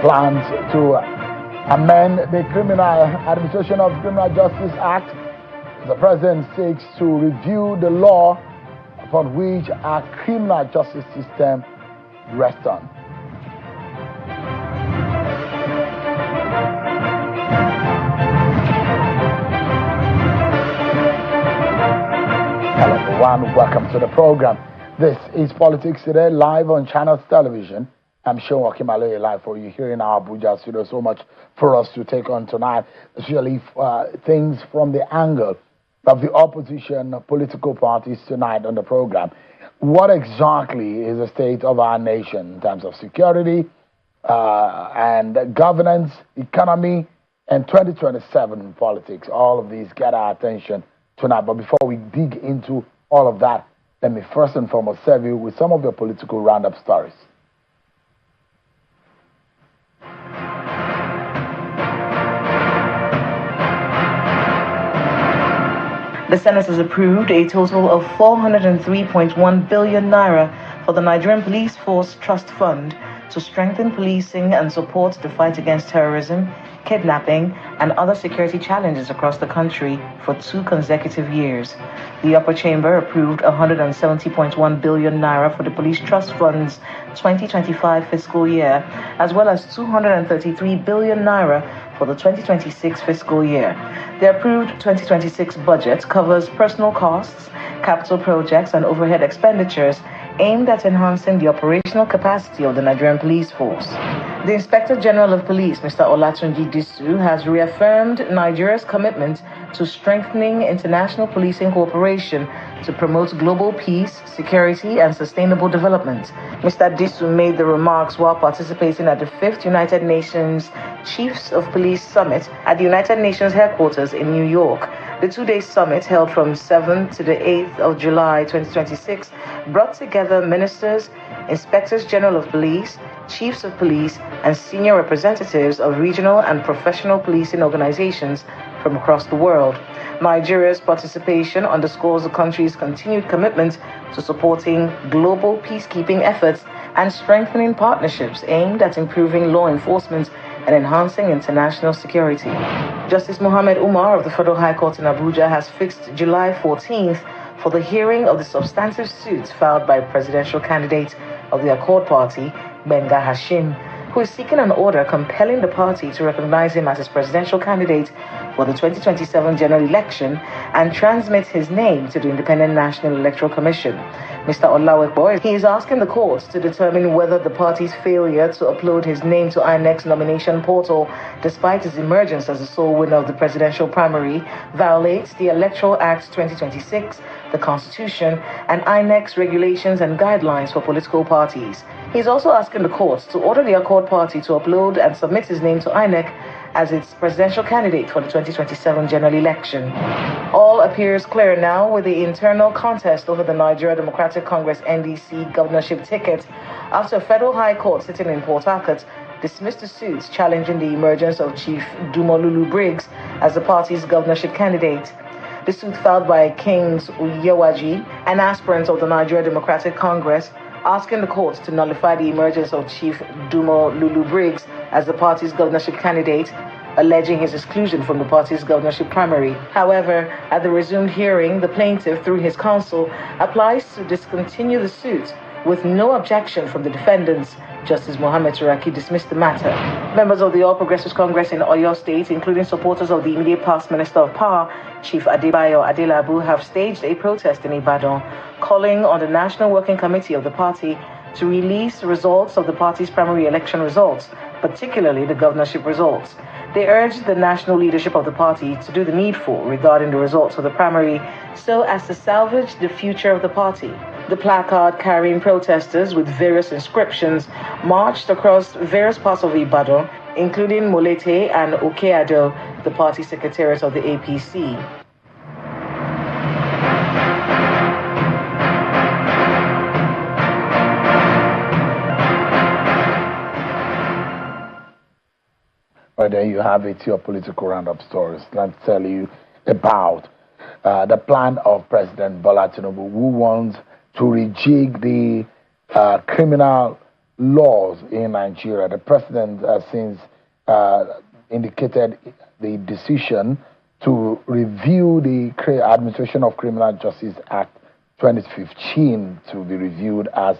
plans to amend the Criminal Administration of Criminal Justice Act. The president seeks to review the law upon which our criminal justice system rests on. Hello everyone, welcome to the program. This is Politics Today, live on Channels Television. I'm Sean Wakimaloye live for you here in our Abuja studio. So much for us to take on tonight, especially things from the angle of the opposition political parties tonight on the program. What exactly is the state of our nation in terms of security and governance, economy, and 2027 politics? All of these get our attention tonight. But before we dig into all of that, let me first and foremost serve you with some of the political roundup stories. The Senate has approved a total of 403.1 billion naira for the Nigerian Police Force Trust Fund to strengthen policing and support the fight against terrorism, kidnapping, and other security challenges across the country for 2 consecutive years. The upper chamber approved 170.1 billion naira for the Police Trust Fund's 2025 fiscal year, as well as 233 billion naira for the 2026 fiscal year. The approved 2026 budget covers personal costs, capital projects, and overhead expenditures aimed at enhancing the operational capacity of the Nigerian police force. The Inspector General of Police, Mr. Olatunji Disu, has reaffirmed Nigeria's commitment to strengthening international policing cooperation to promote global peace, security, and sustainable development. Mr. Disu made the remarks while participating at the 5th United Nations Chiefs of Police Summit at the United Nations headquarters in New York. The 2-day summit, held from 7th to the 8th of July 2026, brought together ministers, inspectors general of police, chiefs of police, and senior representatives of regional and professional policing organizations from across the world. Nigeria's participation underscores the country's continued commitment to supporting global peacekeeping efforts and strengthening partnerships aimed at improving law enforcement and enhancing international security. Justice Mohammed Umar of the Federal High Court in Abuja has fixed July 14th for the hearing of the substantive suits filed by presidential candidate of the Accord Party, Benga Hashim, who is seeking an order compelling the party to recognize him as its presidential candidate for the 2027 general election and transmit his name to the Independent National Electoral Commission. Mr. Olawekbo, he is asking the court to determine whether the party's failure to upload his name to INEC's nomination portal, despite his emergence as the sole winner of the presidential primary, violates the Electoral Act 2026, the Constitution, and INEC's regulations and guidelines for political parties. He is also asking the court to order the Accord Party to upload and submit his name to INEC as its presidential candidate for the 2027 general election. All appears clear now with the internal contest over the Nigeria Democratic Congress NDC governorship ticket after a federal high court sitting in Port Harcourt dismissed the suits challenging the emergence of Chief Dumolulu Briggs as the party's governorship candidate. The suit filed by Kings Uyewaji, an aspirant of the Nigeria Democratic Congress, asking the court to nullify the emergence of Chief Dumolulu Briggs as the party's governorship candidate, alleging his exclusion from the party's governorship primary. However, at the resumed hearing, the plaintiff, through his counsel, applies to discontinue the suit with no objection from the defendants. Justice Mohammed Turaki dismissed the matter. Members of the All Progressives Congress in Oyo State, including supporters of the immediate past Minister of Power, Chief Adebayo Adelabu, have staged a protest in Ibadan, calling on the National Working Committee of the party to release results of the party's primary election results, particularly the governorship results. They urged the national leadership of the party to do the needful regarding the results of the primary so as to salvage the future of the party. The placard carrying protesters with various inscriptions marched across various parts of Ibadan, including Molete and Okeado, the party secretariat of the APC. Right there you have it, your political roundup stories. Let's tell you about the plan of President Bola Tinubu, who wants to rejig the criminal laws in Nigeria. The president since indicated the decision to review the Administration of Criminal Justice Act 2015 to be reviewed as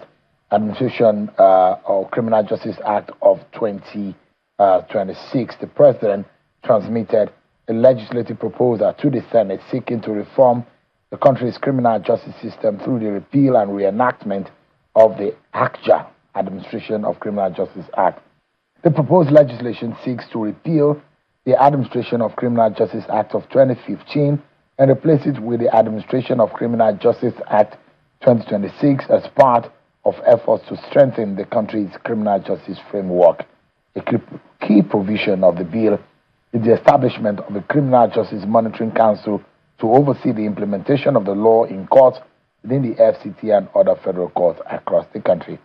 Administration of Criminal Justice Act of 2026. The president transmitted a legislative proposal to the Senate seeking to reform the country's criminal justice system through the repeal and reenactment of the ACJA, Administration of Criminal Justice Act. The proposed legislation seeks to repeal the Administration of Criminal Justice Act of 2015 and replace it with the Administration of Criminal Justice Act 2026 as part of efforts to strengthen the country's criminal justice framework. A key provision of the bill is the establishment of a Criminal Justice Monitoring Council to oversee the implementation of the law in courts within the FCT and other federal courts across the country.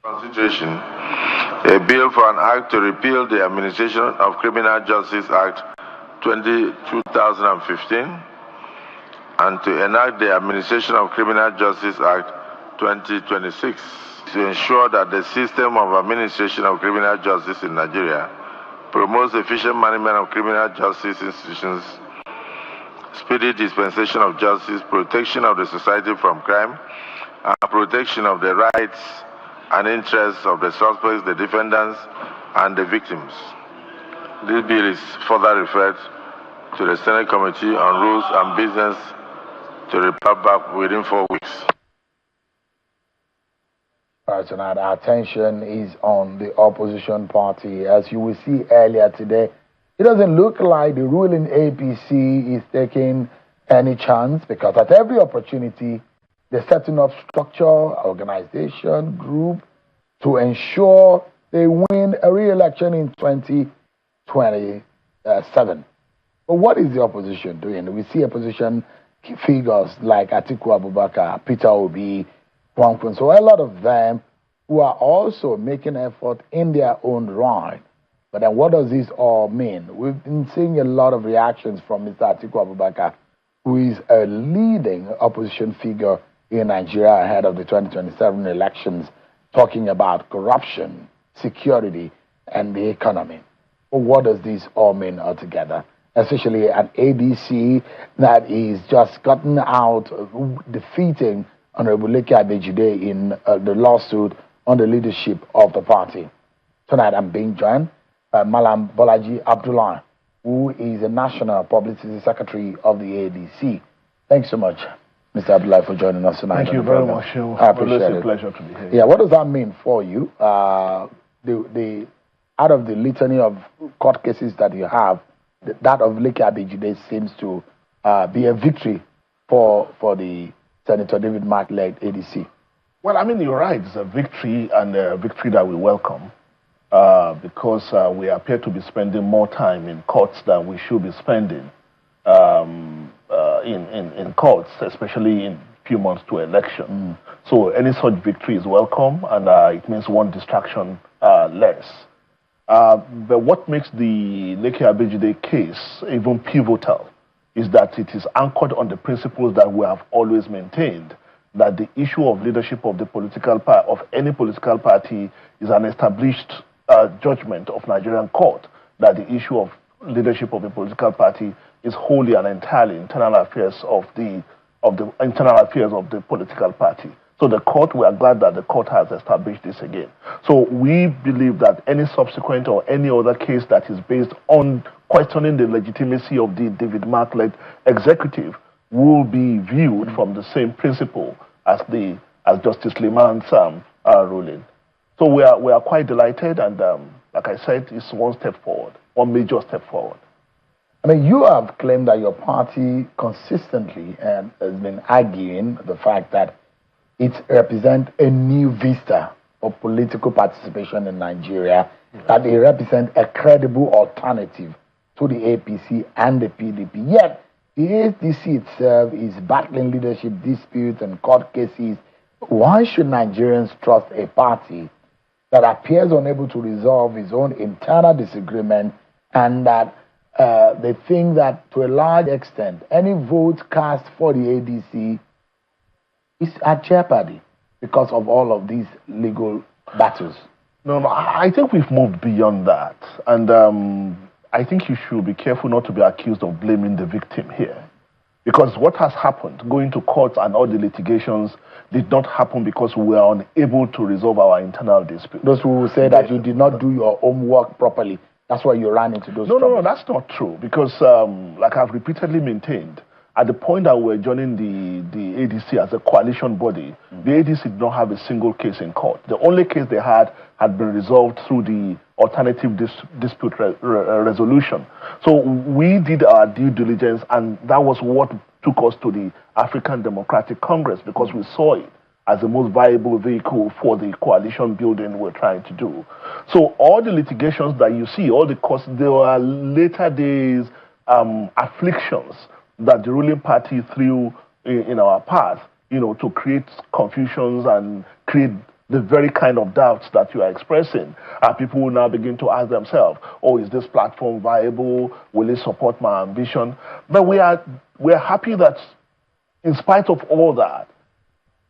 Consideration a bill for an act to repeal the Administration of Criminal Justice Act 2015 and to enact the Administration of Criminal Justice Act 2026 to ensure that the system of administration of criminal justice in Nigeria promotes efficient management of criminal justice institutions, speedy dispensation of justice, protection of the society from crime, and protection of the rights and interests of the suspects, the defendants, and the victims. This bill is further referred to the Senate Committee on Rules and Business to report back within 4 weeks. All right, tonight our attention is on the opposition party. As you will see earlier today, it doesn't look like the ruling APC is taking any chance because at every opportunity, they're setting up structure, organization, group to ensure they win a re-election in 2027. But what is the opposition doing? We see opposition figures like Atiku Abubakar, Peter Obi, so a lot of them who are also making effort in their own right. But then what does this all mean? We've been seeing a lot of reactions from Mr. Atiku Abubakar, who is a leading opposition figure in Nigeria ahead of the 2027 elections, talking about corruption, security, and the economy. But what does this all mean altogether? Especially an ADC that is just gotten out, defeating Honorable Leke Abejide in the lawsuit on the leadership of the party. Tonight I'm being joined by Malam Bolaji Abdullahi, who is the National Publicity Secretary of the ADC. Thanks so much, Mr. Abdullahi, for joining us tonight. Thank you very much. I appreciate it. It's a pleasure to be here. Yeah, what does that mean for you? Out of the litany of court cases that you have, that of Leke Abejide seems to be a victory for the Senator David Mark-led ADC. Well, I mean, you're right. It's a victory, and a victory that we welcome because we appear to be spending more time in courts than we should be spending in courts, especially in a few months to election. So any such victory is welcome, and it means one distraction less. But what makes the Leke Abejide case even pivotal is that it is anchored on the principles that we have always maintained, that the issue of leadership of the of any political party is an established judgment of Nigerian court, that the issue of leadership of a political party is wholly and entirely internal affairs of the political party. So the court, we are glad that the court has established this again. So we believe that any subsequent or any other case that is based on questioning the legitimacy of the David Mark-led executive will be viewed from the same principle as Justice Liman's ruling. So we are quite delighted, and like I said, it's one step forward, one major step forward. I mean, you have claimed that your party consistently has been arguing the fact that it represents a new vista of political participation in Nigeria, that it represents a credible alternative to the APC and the PDP. Yet, the ADC itself is battling leadership disputes and court cases. Why should Nigerians trust a party that appears unable to resolve its own internal disagreement, and that they think that to a large extent, any vote cast for the ADC is at jeopardy because of all of these legal battles? No, I think we've moved beyond that. And I think you should be careful not to be accused of blaming the victim here. Because what has happened, going to court and all the litigations, did not happen because we were unable to resolve our internal disputes. Those who say that you did not do your homework properly, that's why you ran into those troubles. No, that's not true. Because, like I've repeatedly maintained, at the point that we're joining the ADC as a coalition body, the ADC did not have a single case in court. The only case they had been resolved through the alternative dispute resolution. So we did our due diligence, and that was what took us to the African Democratic Congress, because we saw it as the most viable vehicle for the coalition building we're trying to do. So all the litigations that you see, all the costs, there were later days afflictions that the ruling party threw in our path, to create confusions and create the very kind of doubts that you are expressing. People will now begin to ask themselves, oh, is this platform viable? Will it support my ambition? But we're happy that in spite of all that,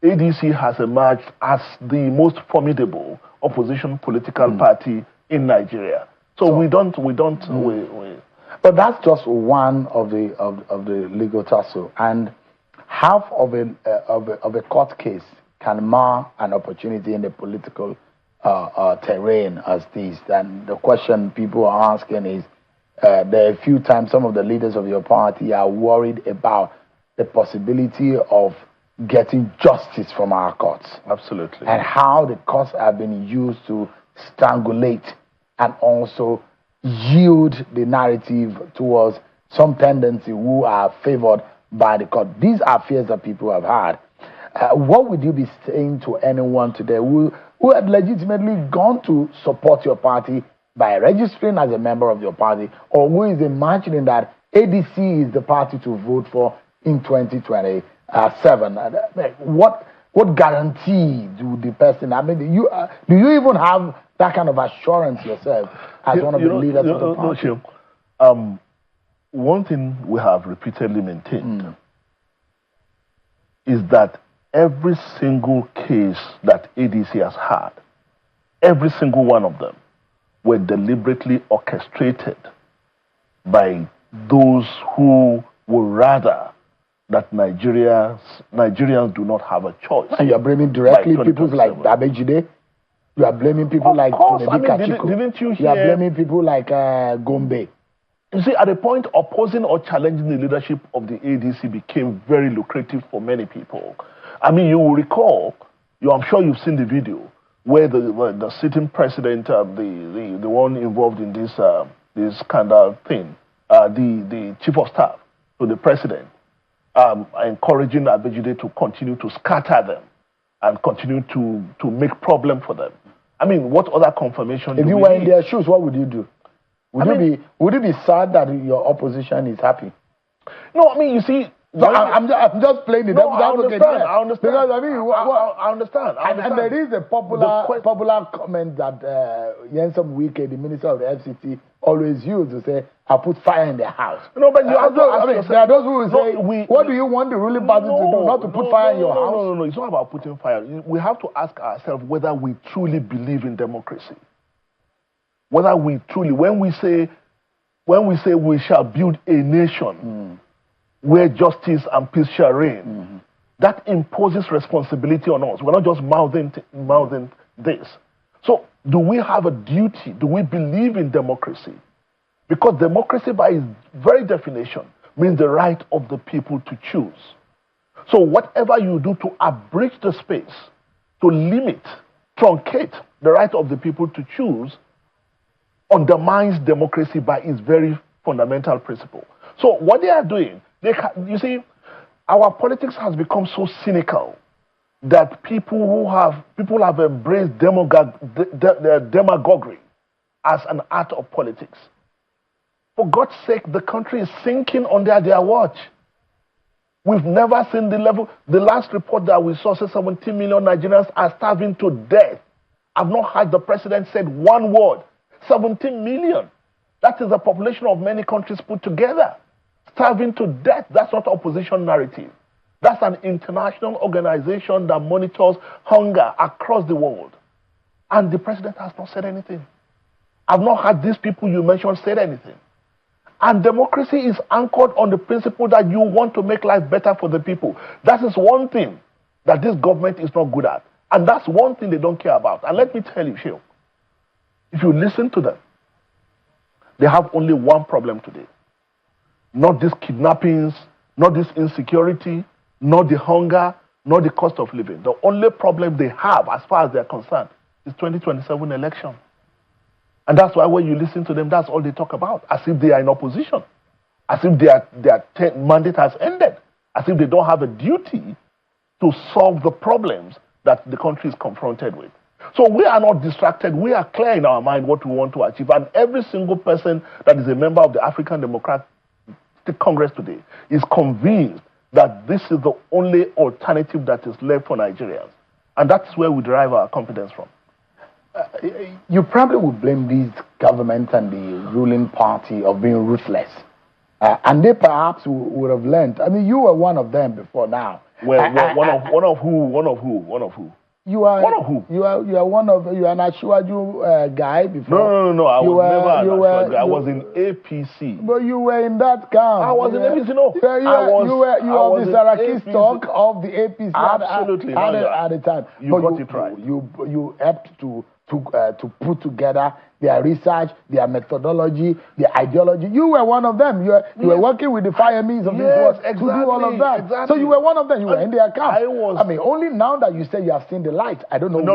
ADC has emerged as the most formidable opposition political party in Nigeria. So we don't. But that's just one of the legal tussle, and half of a court case can mar an opportunity in the political terrain as this. And the question people are asking is, there are a few times some of the leaders of your party are worried about the possibility of getting justice from our courts. Absolutely. And how the courts have been used to strangulate and also yield the narrative towards some tendency who are favored by the court. These are fears that people have had. What would you be saying to anyone today who had legitimately gone to support your party by registering as a member of your party, or who is imagining that ADC is the party to vote for in 2027? What guarantee do the person, do you even have that kind of assurance yourself as one of the leaders of the party? One thing we have repeatedly maintained is that every single case that ADC has had, every single one of them, were deliberately orchestrated by those who would rather that Nigerians do not have a choice. And you are blaming directly people like Babejide. You are blaming people like Tinubu Kachiko. Didn't you hear? You are blaming people like Gombe. You see, at a point, opposing or challenging the leadership of the ADC became very lucrative for many people. I mean, you will recall, I'm sure you've seen the video, where the sitting president, the one involved in this scandal thing, the chief of staff to the president, encouraging Abejide to continue to scatter them and continue to make problem for them. I mean, what other confirmation? If you were in their shoes, what would you do? Would you be sad that your opposition is happy? No, I mean, you see. So I'm just playing it. No, I understand. Because I mean, I understand. And there is a popular comment that Nyesom Wike, the minister of the FCT, always used to say, "I put fire in their house." No, but you have to ask yourself, there are those who will say, "What do you want the ruling party to do? Not to put fire in your house?" No. It's not about putting fire. We have to ask ourselves whether we truly believe in democracy. Whether we truly, when we say we shall build a nation where justice and peace shall reign, that imposes responsibility on us. We're not just mouthing this. So, do we have a duty? Do we believe in democracy? Because democracy, by its very definition, means the right of the people to choose. So, whatever you do to abridge the space, to limit, truncate the right of the people to choose, undermines democracy by its very fundamental principle. So what they are doing, you see, our politics has become so cynical that people have embraced demagoguery as an art of politics. For God's sake, the country is sinking under their watch. We've never seen the level. The last report that we saw said 17 million Nigerians are starving to death. I've not heard the president said one word. 17 million. That is the population of many countries put together. Starving to death. That's not opposition narrative. That's an international organization that monitors hunger across the world. And the president has not said anything. I've not heard these people you mentioned say anything. And democracy is anchored on the principle that you want to make life better for the people. That is one thing that this government is not good at. And that's one thing they don't care about. And let me tell you, Shil, if you listen to them, they have only one problem today. Not these kidnappings, not this insecurity, not the hunger, not the cost of living. The only problem they have, as far as they're concerned, is 2027 election. And that's why when you listen to them, that's all they talk about, as if they are in opposition, as if their mandate has ended, as if they don't have a duty to solve the problems that the country is confronted with. So we are not distracted. We are clear in our mind what we want to achieve. And every single person that is a member of the African Democratic Congress today is convinced that this is the only alternative that is left for Nigerians. And that's where we derive our confidence from. You probably would blame these government and the ruling party of being ruthless. And they perhaps would have learned. I mean, you were one of them before now. Well, one of who? You are one of who? You are an Ashwaju guy before. No. I was never. I was in APC. But you were in that camp. I was in APC. No, you were the Sarakis talk of the APC. Absolutely, at the time. You got it right. You helped to put together their research, their methodology, their ideology. You were one of them. You were working with the fire means of this world to do all of that. Exactly. So you were one of them. You were in their camp. I mean, only now that you say you have seen the light. I don't know No.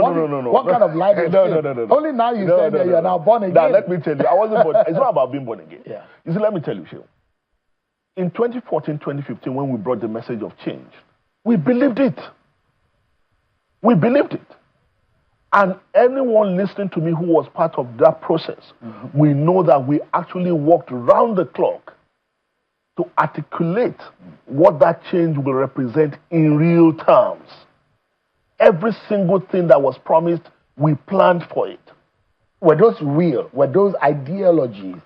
What kind of light? No. Only now you say that you are now born again. Now let me tell you, I wasn't born. It's not about being born again. Yeah. You see, let me tell you, Shil. In 2014, 2015, when we brought the message of change, we believed it. We believed it. And anyone listening to me who was part of that process, we know that we actually worked round the clock to articulate what that change will represent in real terms. Every single thing that was promised, we planned for it. Were those real? Were those ideologies,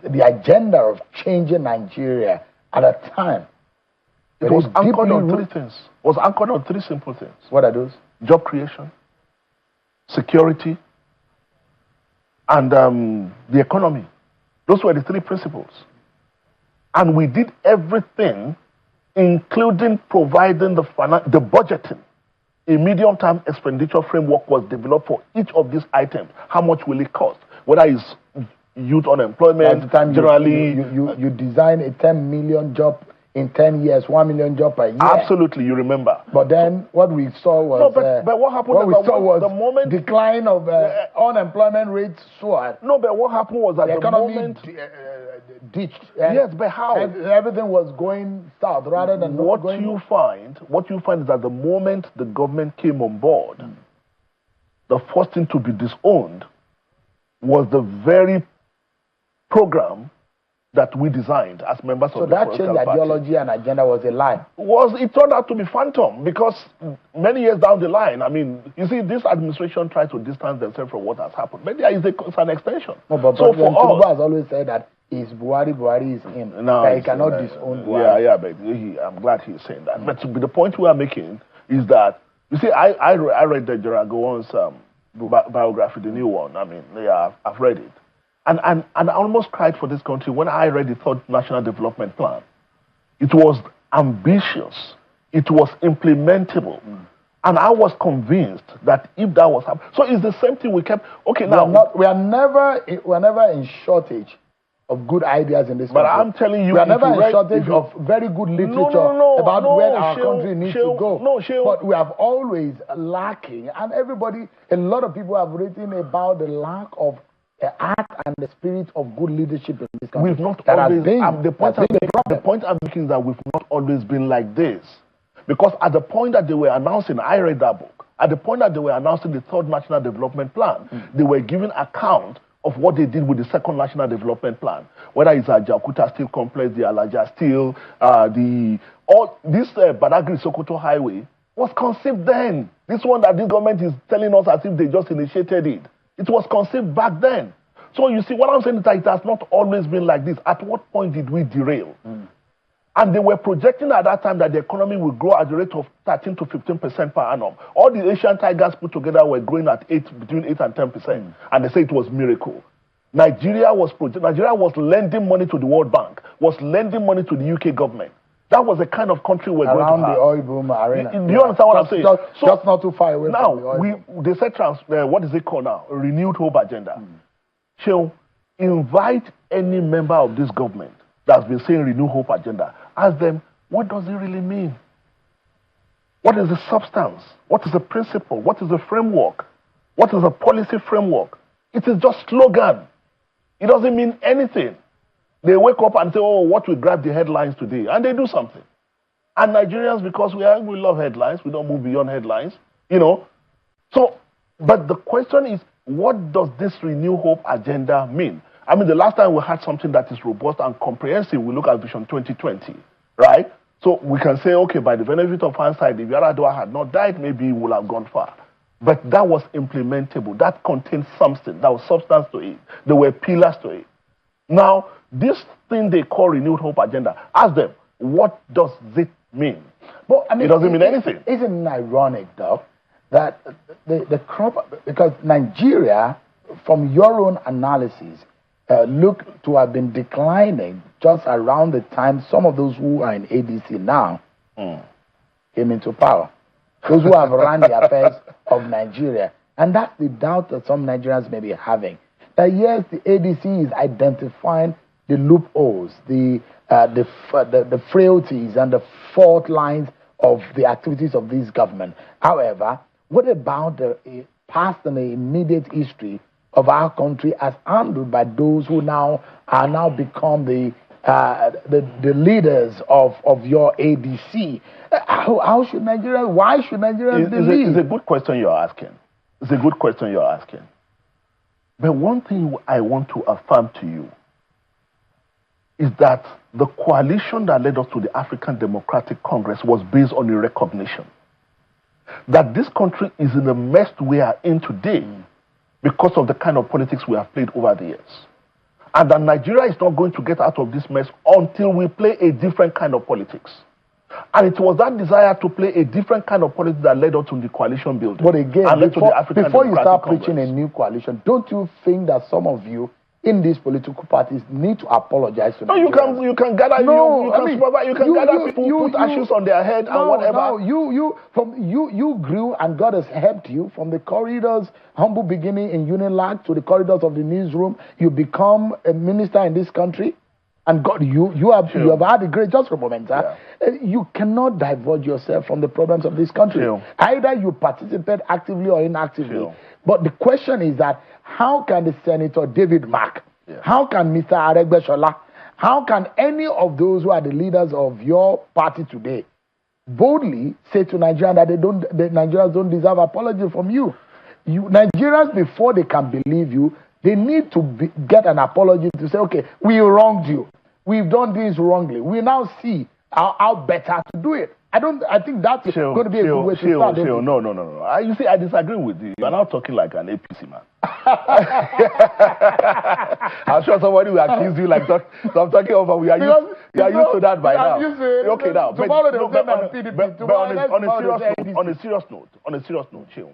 the agenda of changing Nigeria at a time? It was anchored on three things. It was anchored on three simple things. What are those? Job creation, security, and the economy. Those were the three principles. And we did everything, including providing the budgeting. A medium-term expenditure framework was developed for each of these items. How much will it cost? Whether it's youth unemployment, at the time generally... You design a 10 million job in 10 years, 1 million job per year. Absolutely, you remember. But then what we saw was... but what happened was the moment... decline of unemployment rates soared. No, but what happened was that the economy moment... ditched. Yes, but how? Everything was going south rather than what you find is that the moment the government came on board, the first thing to be disowned was the very program that we designed as members of the political party. So that change ideology and agenda was a lie? It turned out to be phantom, because many years down the line, I mean, you see, this administration tried to distance themselves from what has happened. But there is an extension. No, but so for Tinubu has always said that is Buhari is him. No, that he cannot disown Buhari. Yeah, but I'm glad he's saying that. But the point we are making is that, you see, I read the Gerard Gowon's biography, the new one. I mean, I've read it. And I almost cried for this country when I read the third National Development Plan. It was ambitious. It was implementable. And I was convinced that if that was happening... So it's the same thing we kept... Okay, now... We are never in shortage of good ideas in this country. But I'm telling you... We are never in shortage of very good literature about where our country needs to go. But we have always lacking. And a lot of people have written about the lack of the art and the spirit of good leadership in this country. We've not always... The point I'm making is that we've not always been like this. Because at the point that they were announcing, I read that book, at the point that they were announcing the third National Development Plan, they were giving account of what they did with the second National Development Plan. Whether it's a Jakuta Steel Complex, the Alaja Steel, this Badagry Sokoto Highway was conceived then. This one that this government is telling us as if they just initiated it. It was conceived back then. So you see, what I'm saying is that it has not always been like this. At what point did we derail? And they were projecting at that time that the economy will grow at the rate of 13 to 15% per annum. All the Asian tigers put together were growing at between 8 and 10%. And they say it was miracle. Nigeria was lending money to the World Bank, was lending money to the UK government. That was the kind of country we're going to have. Around the oil boom arena. Do you understand what I'm saying? Just not too far away now, from the oil boom. They said, what is it called now? A renewed hope agenda. So, invite any member of this government that's been saying renewed hope agenda. Ask them, what does it really mean? What is the substance? What is the principle? What is the framework? What is the policy framework? It is just slogan. It doesn't mean anything. They wake up and say, oh, what will grab the headlines today? And they do something. And Nigerians, because we love headlines, we don't move beyond headlines, you know. So, but the question is, what does this Renew Hope agenda mean? I mean, the last time we had something that is robust and comprehensive, we look at Vision 2020, right? So we can say, okay, by the benefit of hindsight, if Yaradua had not died, maybe he would have gone far. But that was implementable. That contained something. There was substance to it. There were pillars to it. Now, this thing they call Renewed Hope agenda, ask them, what does it mean? But, I mean, it doesn't mean anything. Isn't it ironic, though, that the crop, because Nigeria, from your own analysis, look to have been declining just around the time some of those who are in ADC now came into power. Those who have run the affairs of Nigeria. And that's the doubt that some Nigerians may be having. That yes, the ADC is identifying the loopholes, the frailties and the fault lines of the activities of this government. However, what about the past and the immediate history of our country as handled by those who now become the leaders of your ADC? How should Nigeria? Why should Nigeria believe? It's a good question you're asking. It's a good question you're asking. But one thing I want to affirm to you is that the coalition that led us to the African Democratic Congress was based on a recognition that this country is in the mess we are in today because of the kind of politics we have played over the years. And that Nigeria is not going to get out of this mess until we play a different kind of politics. And it was that desire to play a different kind of politics that led us to the coalition building. But again, and before you start preaching a new coalition, don't you think that some of you in these political parties need to apologize to Nigerians? You can gather gather people, put ashes on their head and whatever. No, you grew and God has helped you from the corridors, humble beginning in Unilag to the corridors of the newsroom. You become a minister in this country. And God, you have had a great, just for a moment, you cannot divert yourself from the problems of this country. Either you participate actively or inactively. But the question is that how can the Senator David Mark, how can Mr. Aregbesola, how can any of those who are the leaders of your party today boldly say to Nigerians that Nigerians don't deserve apology from you? Nigerians, before they can believe you, they need to get an apology to say, okay, we wronged you. We've done this wrongly. We now see how better to do it. I think that's going to be a good way to start. No. You see, I disagree with you. You're now talking like an APC man. I'm sure somebody will accuse you like that. So I'm talking over. We are used to that by now. Okay, now. On a serious note, Chill.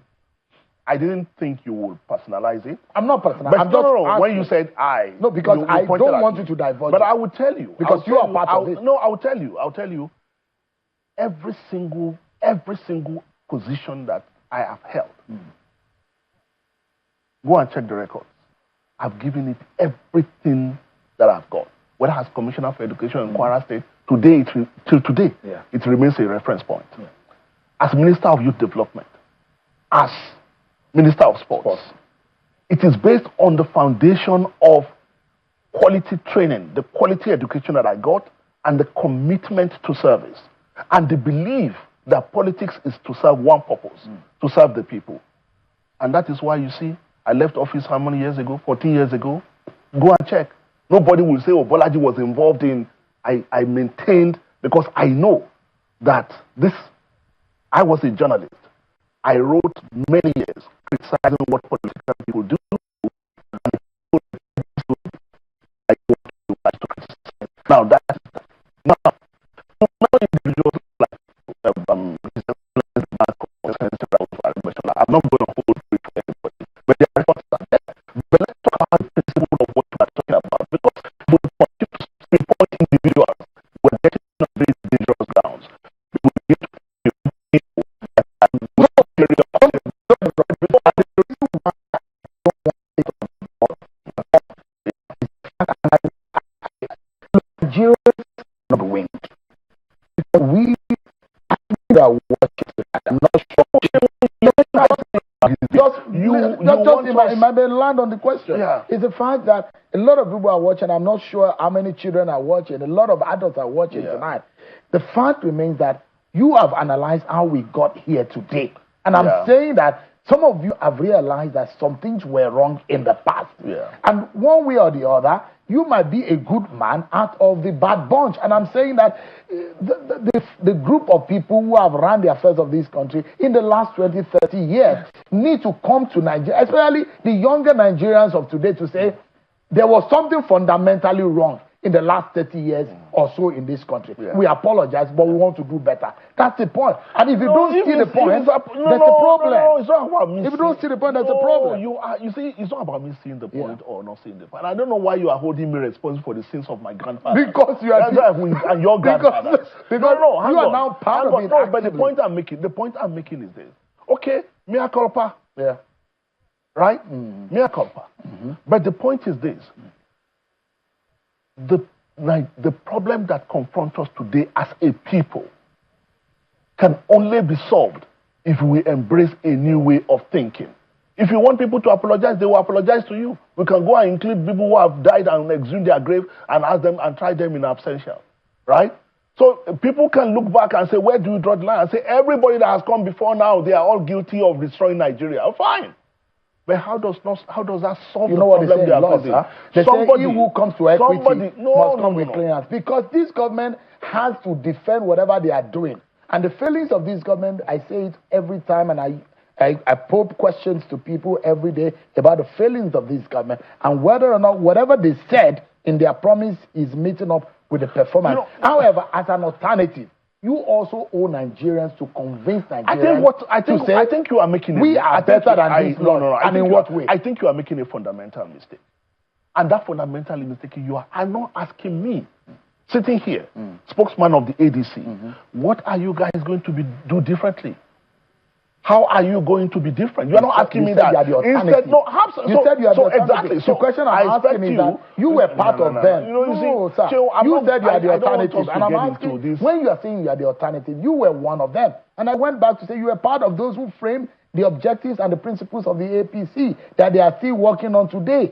I didn't think you would personalize it. I'm not personalizing. But no. When you said I, no, because I don't want you to divulge. But I will tell you because you are part of it. No, I'll tell you. Every single position that I have held. Go and check the records. I've given it everything that I've got. Whether as Commissioner for Education in Kwara State, till today, it remains a reference point. As Minister of Youth Development, as Minister of Sports, it is based on the foundation of quality training, the quality education that I got, and the commitment to service, and the belief that politics is to serve one purpose, to serve the people. And that is why you see, I left office how many years ago? 14 years ago. Go and check. Nobody will say, oh, Bolaji was involved in. I maintained, because I know that I was a journalist. I wrote many years criticizing what political people do. And I want to criticize. Now, may land on the question. Yeah. It's the fact that a lot of people are watching. I'm not sure how many children are watching. A lot of adults are watching tonight. The fact remains that you have analyzed how we got here today. And I'm saying that some of you have realized that some things were wrong in the past. Yeah. And one way or the other, you might be a good man out of the bad bunch. And I'm saying that the group of people who have run the affairs of this country in the last 20, 30 years need to come to Nigeria, especially the younger Nigerians of today, to say there was something fundamentally wrong in the last 30 years or so in this country. We apologize, but we want to do better. That's the point. And if you don't see the point, there's a problem. No, it's not about me. If you don't see the point, there's a problem. You see, it's not about me seeing the point or not seeing the point. I don't know why you are holding me responsible for the sins of my grandfather. Because you are and your grandfather. Because you are now part of it. No, but the point I'm making is this. Okay, mea culpa. Yeah. Right? Mea culpa. But the point is this. The problem that confronts us today as a people can only be solved if we embrace a new way of thinking. If you want people to apologize, they will apologize to you. We can go and include people who have died and exhume their grave and ask them and try them in absentia. Right? So people can look back and say, where do you draw the line? And say, everybody that has come before now, they are all guilty of destroying Nigeria. Oh, fine. But how does that solve the problem they are facing? They say he who comes to equity must come with clean hands. Because this government has to defend whatever they are doing. And the failings of this government, I say it every time, and I pose questions to people every day about the failings of this government and whether or not whatever they said in their promise is meeting up with the performance. However, as an alternative, you also owe Nigerians to convince Nigerians. I think you are making we are better than this. And in what way? I think you are making a fundamental mistake. And that fundamental mistake, you are not asking me, sitting here, spokesman of the ADC, what are you guys going to do differently? How are you going to be different? You are not asking me that. Instead, no, you said you are the exactly. So the question I'm asking is that you were part of them. You said you are the alternative. And I'm asking, when you are saying you are the alternative, you were one of them. And I went back to say you were part of those who framed the objectives and the principles of the APC that they are still working on today.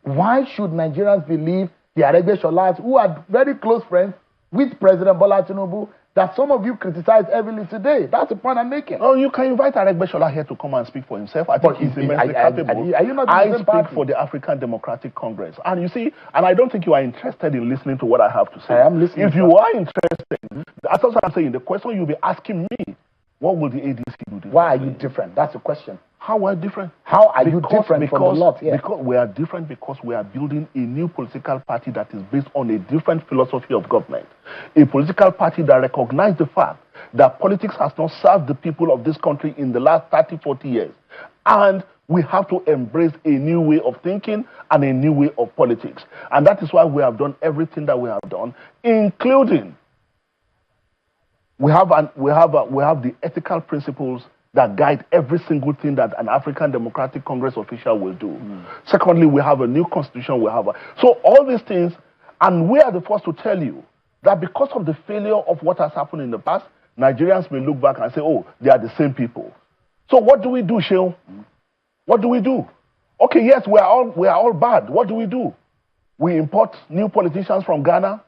Why should Nigerians believe the Aregbesolas, who are very close friends with President Bolaji Tinubu, that some of you criticize heavily today? That's the point I'm making. Oh, you can invite Aregbesola here to come and speak for himself. I think he's immensely capable. Are you not I speak for the African Democratic Congress. And you see, and I don't think you are interested in listening to what I have to say. I am listening. If you are interested, that's what I'm saying. The question you'll be asking me, what will the ADC do differently? Why are you different? That's the question. How are different? How are you different from the lot? Because we are different because we are building a new political party that is based on a different philosophy of government. A political party that recognizes the fact that politics has not served the people of this country in the last 30, 40 years. And we have to embrace a new way of thinking and a new way of politics. And that is why we have done everything that we have done, including we have the ethical principles that guide every single thing that an African Democratic Congress official will do. Secondly, we have a new constitution. So all these things, and we are the first to tell you that because of the failure of what has happened in the past, Nigerians may look back and say, oh, they are the same people. So what do we do, Sheil? What do we do? Okay, yes, we are all bad. What do we do? We import new politicians from Ghana?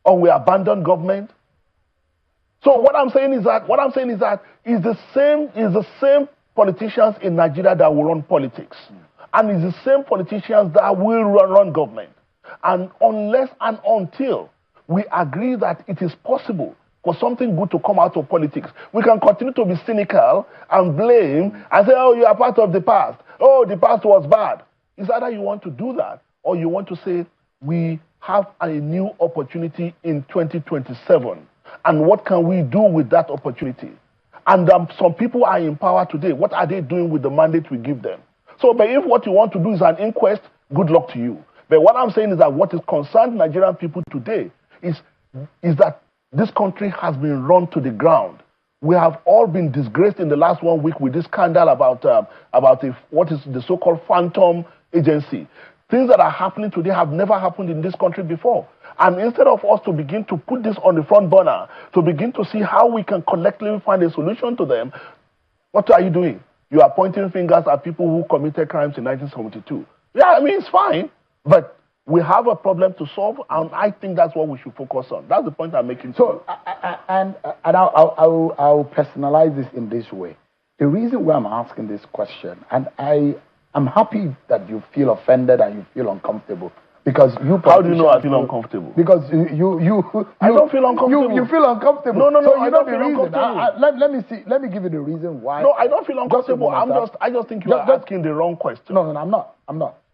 Or we abandon government? So what I'm saying is that it's the same politicians in Nigeria that will run politics. And it's the same politicians that will run government. And unless and until we agree that it is possible for something good to come out of politics, we can continue to be cynical and blame and say, oh, you are part of the past. Oh, the past was bad. It's either you want to do that or you want to say, we have a new opportunity in 2027. And what can we do with that opportunity? And some people are in power today. What are they doing with the mandate we give them? So, but if what you want to do is an inquest, good luck to you. But what I'm saying is that what is concerned Nigerian people today is that this country has been run to the ground. We have all been disgraced in the last 1 week with this scandal about what is the so-called phantom agency. Things that are happening today have never happened in this country before. And instead of us to begin to put this on the front burner, to begin to see how we can collectively find a solution to them, what are you doing? You are pointing fingers at people who committed crimes in 1972. Yeah, I mean, it's fine, but we have a problem to solve, and I think that's what we should focus on. That's the point I'm making. So, I'll personalize this in this way. The reason why I'm asking this question, and I'm happy that you feel offended and you feel uncomfortable. Because you, how do you know I feel uncomfortable? Because you I don't feel uncomfortable. You feel uncomfortable. No, so I don't feel uncomfortable. Let me give you the reason why. No, I don't feel uncomfortable. I just think you are asking the wrong question. No, I'm not.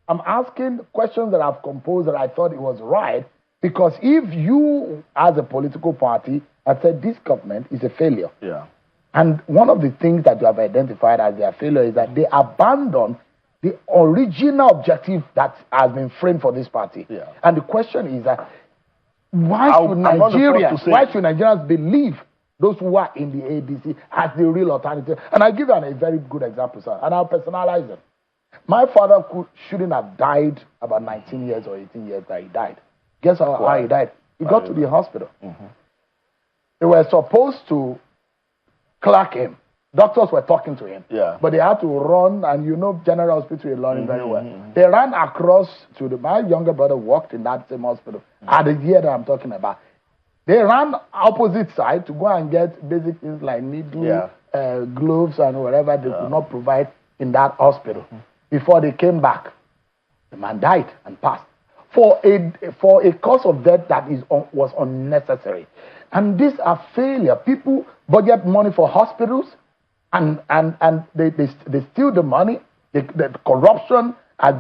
I'm asking questions that I've composed that I thought it was right. Because if you, as a political party, had said this government is a failure. Yeah. And one of the things that you have identified as their failure is that they abandon the original objective that has been framed for this party. Yeah. And the question is that why should Nigerians believe those who are in the ADC as the real alternative? And I'll give you a very good example, sir, and I'll personalize it. My father shouldn't have died about 19 years or 18 years that he died. Guess how he died? He got to the hospital. Mm-hmm. They were supposed to clock him. Doctors were talking to him, but they had to run, and you know General Hospital in London very well. They ran across to my younger brother worked in that same hospital at the year that I'm talking about. They ran opposite side to go and get basic things like needle, gloves, and whatever they could not provide in that hospital. Before they came back, the man died and passed for a cause of death that was unnecessary. And these are failure. People budget money for hospitals. And they steal the money. The corruption has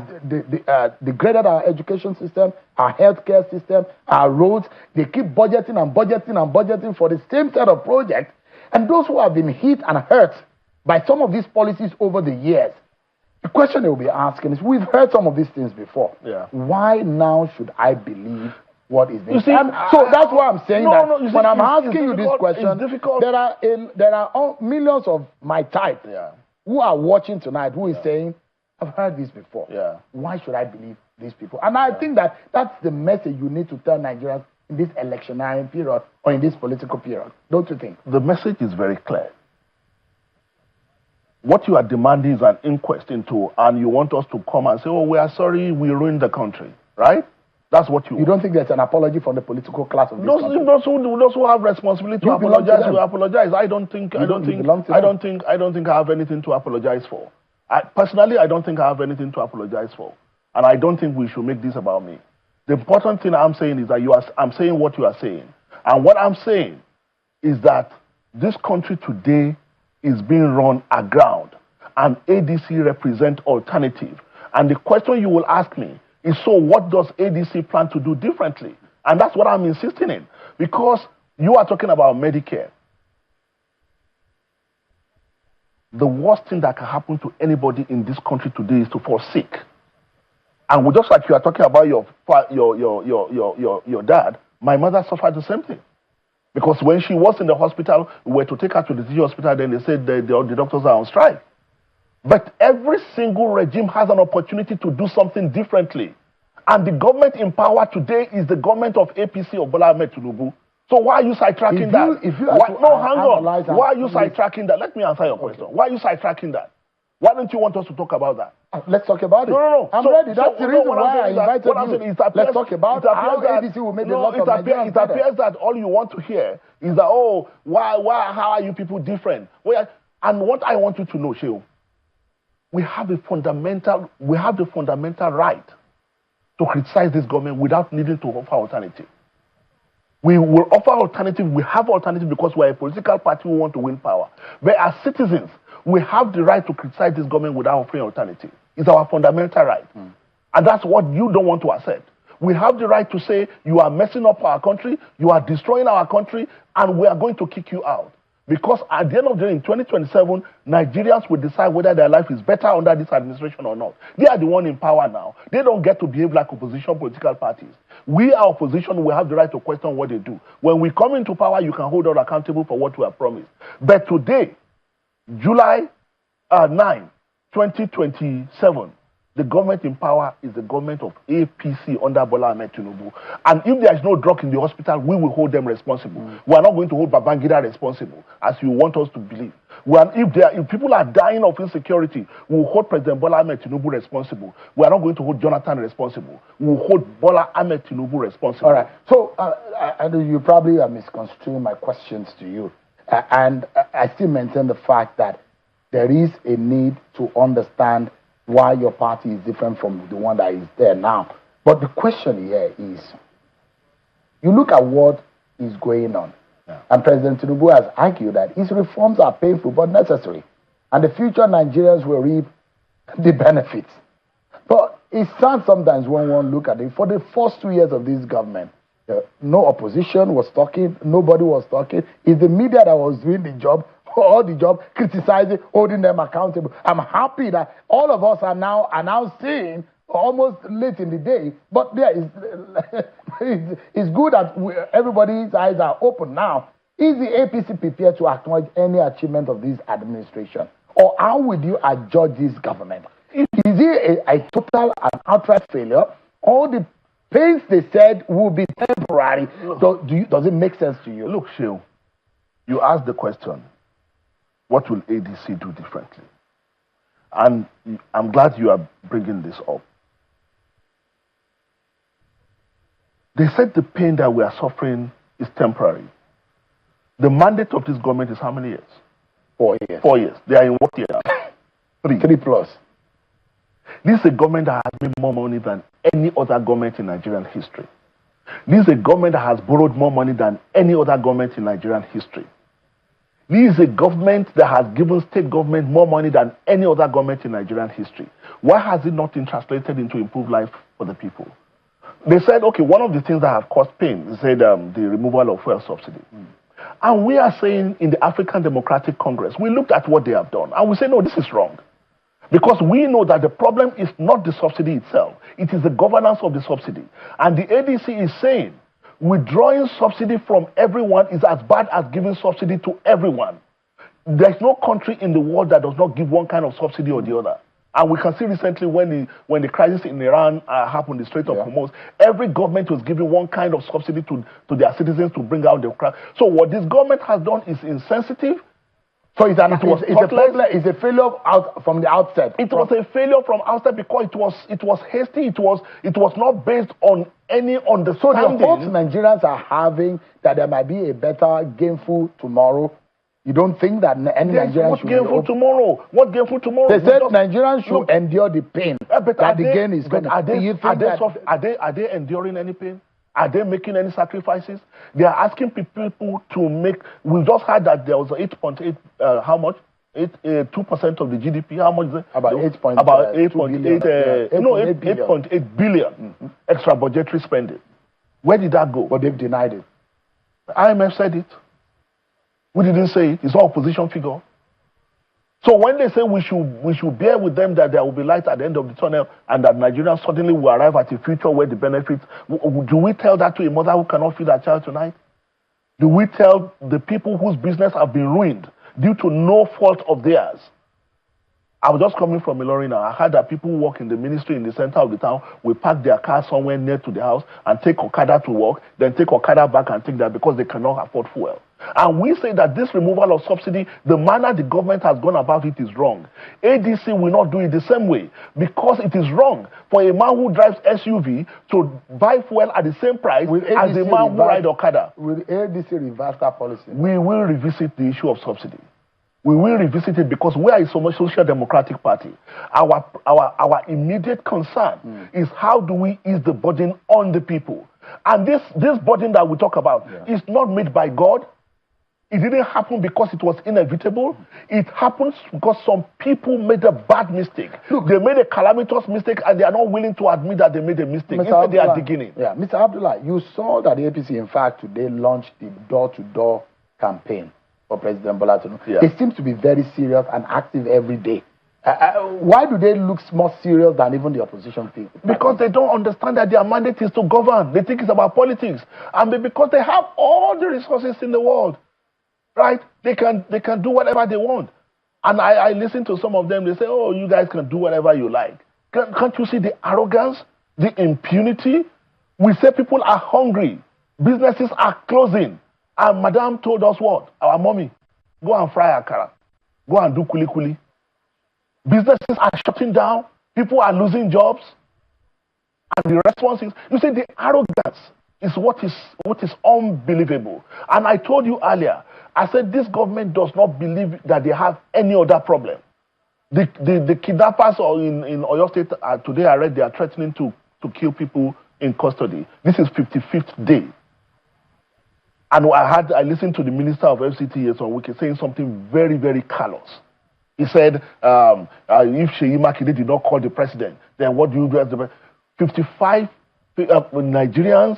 degraded our education system, our healthcare system, our roads. They keep budgeting and budgeting and budgeting for the same set of projects. And those who have been hit and hurt by some of these policies over the years, the question they will be asking is, we've heard some of these things before. Yeah. Why now should I believe what is being said? So that's why I'm saying when I'm asking you this question, there are millions of my type who are watching tonight who is saying, I've heard this before. Yeah. Why should I believe these people? And I think that's the message you need to tell Nigerians in this electionary period or in this political period. Don't you think? The message is very clear. What you are demanding is an inquest into, and you want us to come and say, oh, we are sorry, we ruined the country, right? That's what you don't think there's an apology from the political class of this country? Those who have responsibility to apologize will apologize. I don't think I have anything to apologize for. Personally, I don't think I have anything to apologize for. And I don't think we should make this about me. The important thing I'm saying is that I'm saying what you are saying. And what I'm saying is that this country today is being run aground, and ADC represent alternative. And the question you will ask me is, so what does ADC plan to do differently? And that's what I'm insisting in. Because you are talking about Medicare. The worst thing that can happen to anybody in this country today is to fall sick. And just like you are talking about your dad, my mother suffered the same thing. Because when she was in the hospital, we were to take her to the teaching hospital, then they said the doctors are on strike. But every single regime has an opportunity to do something differently. And the government in power today is the government of APC or Bolaji Tinubu. So why are you sidetracking that? Hang on. Why are you sidetracking that? Let me answer your question. Why are you sidetracking that? Why don't you want us to talk about that? Let's talk about it. No. I'm ready. That's the reason why I invited you. Let's talk about how ADC will make the lot of Nigerians better. It appears that all you want to hear is that, oh, how are you people different? And what I want you to know, Sheo, we have the fundamental right to criticize this government without needing to offer alternative. We will offer alternative. We have alternative because we're a political party who want to win power. But as citizens, we have the right to criticize this government without offering alternative. It's our fundamental right. And that's what you don't want to accept. We have the right to say, you are messing up our country, you are destroying our country, and we are going to kick you out. Because at the end of the day, in 2027, Nigerians will decide whether their life is better under this administration or not. They are the one in power now. They don't get to behave like opposition political parties. We are opposition, we have the right to question what they do. When we come into power, you can hold us accountable for what we have promised. But today, July 9, 2027, The government in power is the government of APC under Bola Ahmed Tinubu. And if there is no drug in the hospital, we will hold them responsible. We are not going to hold Babangida responsible, as you want us to believe. If people are dying of insecurity, we will hold President Bola Ahmed Tinubu responsible. We are not going to hold Jonathan responsible. We will hold Bola Ahmed Tinubu responsible. All right. So, you probably are misconstruing my questions to you. And I still maintain the fact that there is a need to understand why your party is different from the one that is there now. But the question here is, you look at what is going on, and President Tinubu has argued that his reforms are painful but necessary, and the future Nigerians will reap the benefits. But it's sad sometimes when one look at it. For the first 2 years of this government, no opposition was talking, nobody was talking. It's the media that was doing the job, all the job, criticizing, holding them accountable. I'm happy that all of us are now seeing, almost late in the day, but it's good that everybody's eyes are open now. Is the APC prepared to acknowledge any achievement of this administration? Or how would you adjudge this government? Is it a total and outright failure? All the pains they said will be temporary. Does it make sense to you? Look, Sheil, you asked the question, what will ADC do differently? And I'm glad you are bringing this up. They said the pain that we are suffering is temporary. The mandate of this government is how many years? 4 years. 4 years. They are in what year? 3. 3 plus. This is a government that has made more money than any other government in Nigerian history. This is a government that has borrowed more money than any other government in Nigerian history. This is a government that has given state government more money than any other government in Nigerian history. Why has it not been translated into improved life for the people? They said, okay, one of the things that have caused pain, they said the removal of fuel subsidy. And we are saying in the African Democratic Congress, we looked at what they have done, and we say, no, this is wrong. Because we know that the problem is not the subsidy itself, it is the governance of the subsidy. And the ADC is saying, withdrawing subsidy from everyone is as bad as giving subsidy to everyone. There's no country in the world that does not give one kind of subsidy or the other. And we can see recently when the crisis in Iran happened, the Strait of Hormuz, every government was giving one kind of subsidy to their citizens to bring out the crowd. So what this government has done is insensitive. So it's a failure from the outset. It was a failure from outset because it was hasty. It was not based on any understanding. So the hopes Nigerians are having that there might be a better gainful tomorrow. You don't think that any Nigerian should gainful tomorrow? What gainful tomorrow? They said Nigerians should endure the pain that the gain is going to. Are they enduring any pain? Are they making any sacrifices? They are asking people to make. We just heard that there was 8.8. How much? 2% of the GDP. How much is it? About 8.8. About 8.8 billion extra budgetary spending. Where did that go? But they've denied it. The IMF said it. We didn't say it. It's all opposition figure. So when they say we should bear with them that there will be light at the end of the tunnel and that Nigerians suddenly will arrive at a future where the benefits, do we tell that to a mother who cannot feed her child tonight? Do we tell the people whose business have been ruined due to no fault of theirs? I was just coming from Ilorin now. I heard that people who work in the ministry in the center of the town will park their car somewhere near to the house and take Okada to work, then take Okada back and take that because they cannot afford fuel. And we say that this removal of subsidy, the manner the government has gone about it is wrong. ADC will not do it the same way because it is wrong for a man who drives SUV to buy fuel at the same price as a man who rides Okada. Will ADC reverse that policy? We will revisit the issue of subsidy. We will revisit it because we are a social democratic party. Our immediate concern is how do we ease the burden on the people. And this burden that we talk about is not made by God. It didn't happen because it was inevitable. It happens because some people made a bad mistake. Look, they made a calamitous mistake and they are not willing to admit that they made a mistake. Instead, they are digging in. Yeah, Mr. Abdullahi, you saw that the APC, in fact, today launched the door-to-door campaign for President Bola Tinubu. Yeah. They seem to be very serious and active every day. Why do they look more serious than even the opposition people? Because they don't understand that their mandate is to govern. They think it's about politics. And because they have all the resources in the world. Right? They can do whatever they want. And I listen to some of them, they say, oh, you guys can do whatever you like. Can't you see the arrogance, the impunity? We say people are hungry. Businesses are closing. And Madam told us what? Our mommy, go and fry akara. Go and do kuli kuli. Businesses are shutting down. People are losing jobs. And the response is, you see, the arrogance is what is unbelievable. And I told you earlier, I said this government does not believe that they have any other problem. The kidnappers in Oyo State today I read they are threatening to kill people in custody. This is 55th day. And I listened to the Minister of FCT on Wiki saying something very, very callous. He said, if Sheyi Makinde did not call the president, then what do you do as the president? 55 Nigerian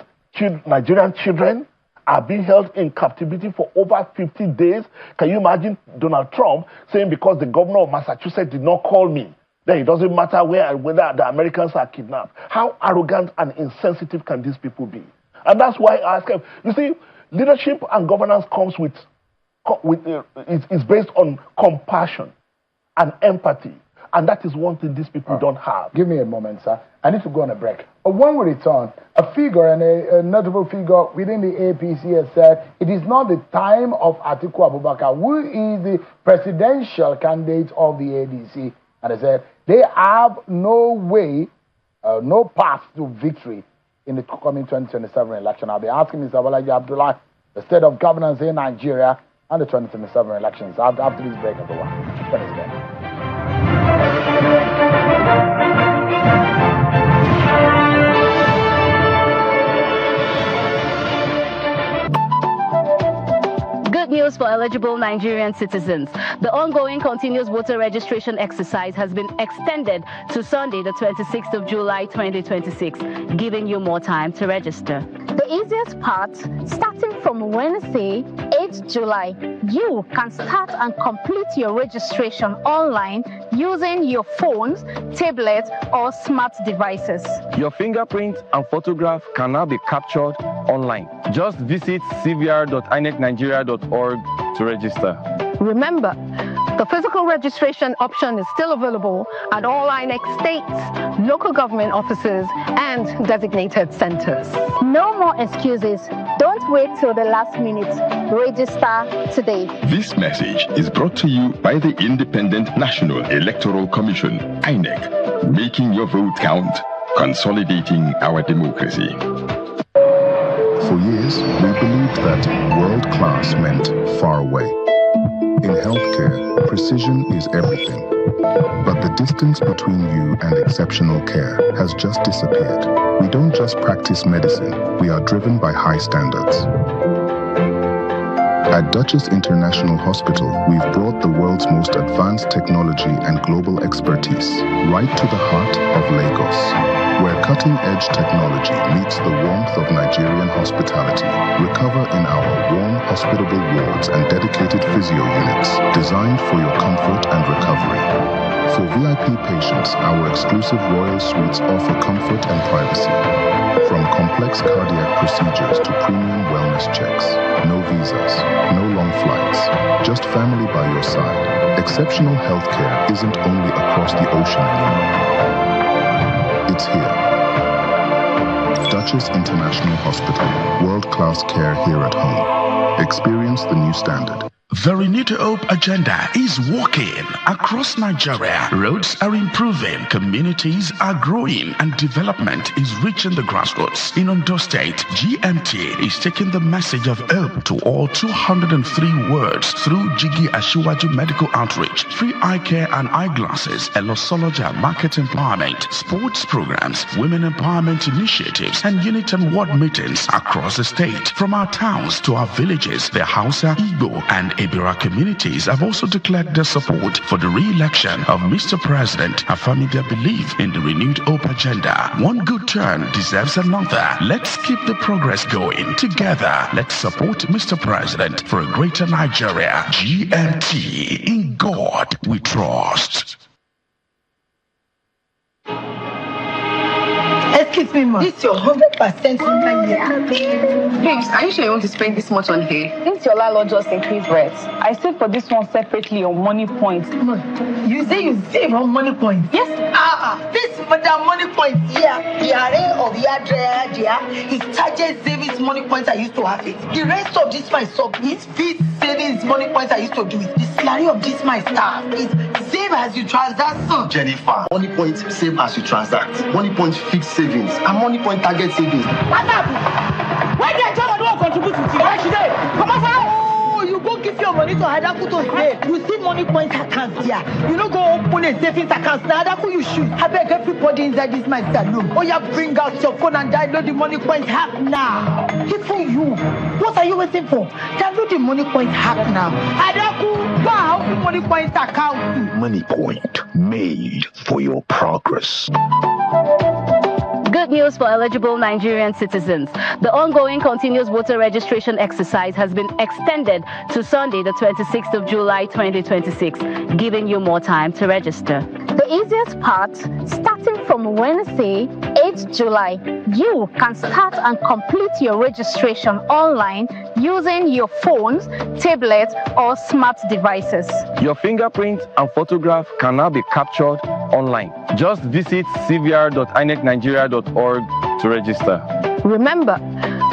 children are being held in captivity for over 50 days. Can you imagine Donald Trump saying because the governor of Massachusetts did not call me, then it doesn't matter whether the Americans are kidnapped? How arrogant and insensitive can these people be? And that's why I ask them, you see, leadership and governance comes is based on compassion and empathy. And that is one thing these people don't have. Give me a moment, sir. I need to go on a break. When we return, a figure and a notable figure within the APC has said it is not the time of Atiku Abubakar, who is the presidential candidate of the ADC. And they said they have no way, no path to victory in the coming 2027 election. I'll be asking Mr. Bolaji Abdullahi the state of governance in Nigeria and the 2027 elections after this break, everyone. Good news for eligible Nigerian citizens. The ongoing continuous voter registration exercise has been extended to Sunday, the 26th of July, 2026, giving you more time to register. The easiest part, starting from Wednesday, 8th July, you can start and complete your registration online using your phones, tablets, or smart devices. Your fingerprint and photograph can now be captured online. Just visit cvr.inecnigeria.org to register. Remember, the physical registration option is still available at all INEC states, local government offices, and designated centers. No more excuses. Don't wait till the last minute. Register today. This message is brought to you by the Independent National Electoral Commission, INEC, making your vote count, consolidating our democracy. For years, we believed that world class meant far away. In healthcare, precision is everything. But the distance between you and exceptional care has just disappeared. We don't just practice medicine, we are driven by high standards. At Duchess International Hospital, we've brought the world's most advanced technology and global expertise right to the heart of Lagos, where cutting-edge technology meets the warmth of Nigerian hospitality. Recover in our warm, hospitable wards and dedicated physio units designed for your comfort and recovery. For VIP patients, our exclusive royal suites offer comfort and privacy. From complex cardiac procedures to premium wellness checks. No visas, no long flights, just family by your side. Exceptional healthcare isn't only across the ocean anymore. It's here. Duchess International Hospital. World-class care here at home. Experience the new standard. The Renewed Hope agenda is working across Nigeria. Roads are improving, communities are growing, and development is reaching the grassroots. In Ondo State, GMT is taking the message of hope to all 203 wards through Jigi Ashiwaju Medical Outreach, free eye care and eyeglasses, Elosoloja market empowerment, sports programs, women empowerment initiatives, and unit and ward meetings across the state. From our towns to our villages, the Hausa, Igbo, and Ibira communities have also declared their support for the re-election of Mr. President, affirming their belief in the Renewed Hope agenda. One good turn deserves another. Let's keep the progress going together. Let's support Mr. President for a greater Nigeria. GMT, in God we trust. kiss me, ma. It's your 100% Babes, are you sure you want to spend this much on hair? Since your landlord just increased rates, I saved for this one separately on money points. You say you save on money points? Yes. This madam money points here, the array of your dryer is charges savings money points I used to have it. The rest of this my sub is fees savings money points I used to do it. The salary of this my staff is save as you transact. Jennifer, money points save as you transact. Money points fixed savings and money point target savings. What happened? Why did I tell her don't contribute to you? Why should I? Come on, you go give your money to Hadaku to pay. You see money point accounts here. You don't go open a savings account. Now Hadaku you should. I beg everybody inside this my saloon. Oh yeah, bring out your phone and download the money point app now. Even you. What are you waiting for? Download the money point app now. Hadaku, wow, money point account. Money point made for your progress. Good news for eligible Nigerian citizens. The ongoing continuous voter registration exercise has been extended to Sunday, the 26th of July, 2026, giving you more time to register. The easiest part, starting from Wednesday, 8th July, you can start and complete your registration online using your phones, tablets, or smart devices. Your fingerprint and photograph can now be captured online. Just visit cvr.inecnigeria.org to register. Remember,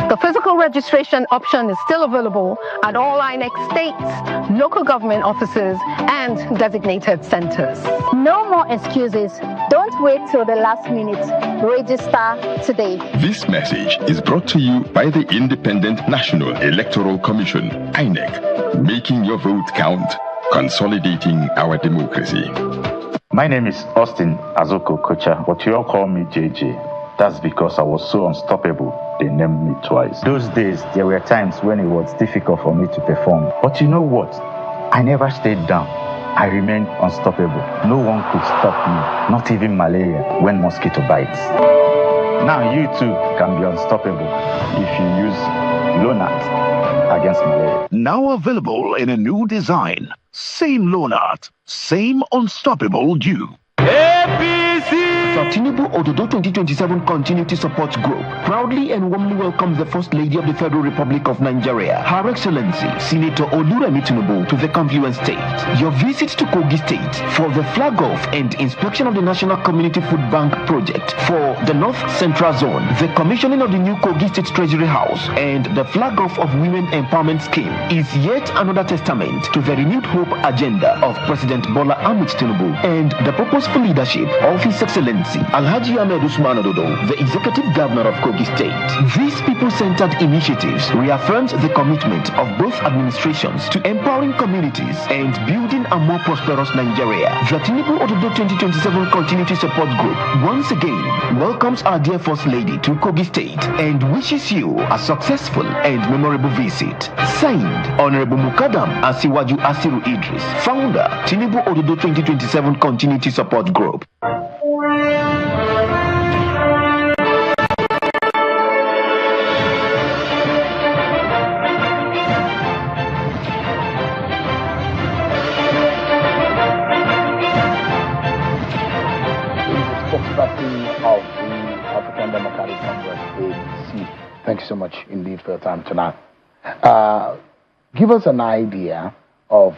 the physical registration option is still available at all INEC states, local government offices, and designated centers. No more excuses. Don't wait till the last minute. Register today. This message is brought to you by the Independent National Electoral Commission, INEC, making your vote count, consolidating our democracy. My name is Austin Azoko Kocha, but you all call me JJ. That's because I was so unstoppable, they named me twice. Those days, there were times when it was difficult for me to perform. But you know what? I never stayed down. I remained unstoppable. No one could stop me, not even malaria when mosquito bites. Now you too can be unstoppable if you use Lonart against malaria. Now available in a new design. Same Lonart, same unstoppable you. The Tinubu Ododo 2027 Continuity Support Group proudly and warmly welcomes the First Lady of the Federal Republic of Nigeria, Her Excellency Senator Oluremi Tinubu, to the confluent state. Your visit to Kogi State for the flag off and inspection of the National Community Food Bank project for the North Central Zone, the commissioning of the new Kogi State Treasury House, and the flag off of Women Empowerment Scheme is yet another testament to the renewed hope agenda of President Bola Ahmed Tinubu and the purposeful leadership of His Excellency Alhaji Ahmed Usman Ododo, the Executive Governor of Kogi State. These people-centered initiatives reaffirms the commitment of both administrations to empowering communities and building a more prosperous Nigeria. The Tinubu Ododo 2027 Continuity Support Group once again welcomes our dear First Lady to Kogi State and wishes you a successful and memorable visit. Signed, Honorable Mukadam Asiwaju Asiru Idris, Founder, Tinubu Ododo 2027 Continuity Support Group. Of the African Democratic Congress, ADC. Thank you so much indeed for your time tonight. Give us an idea of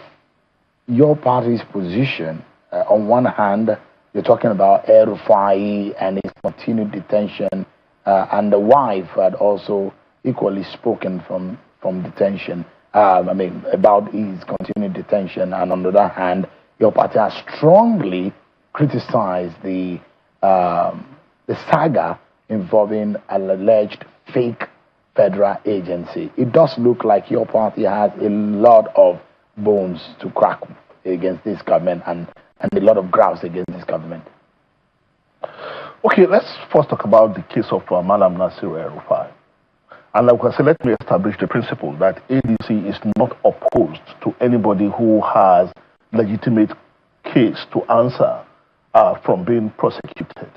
your party's position. On one hand, you're talking about El-Rufai and his continued detention, and the wife had also equally spoken from detention. About his continued detention, and on the other hand, your party has strongly criticized the saga involving an alleged fake federal agency. It does look like your party has a lot of bones to crack against this government and a lot of grounds against this government. Okay, let's first talk about the case of Malam Nasir El-Rufai. And like I said, let me establish the principle that ADC is not opposed to anybody who has legitimate case to answer from being prosecuted.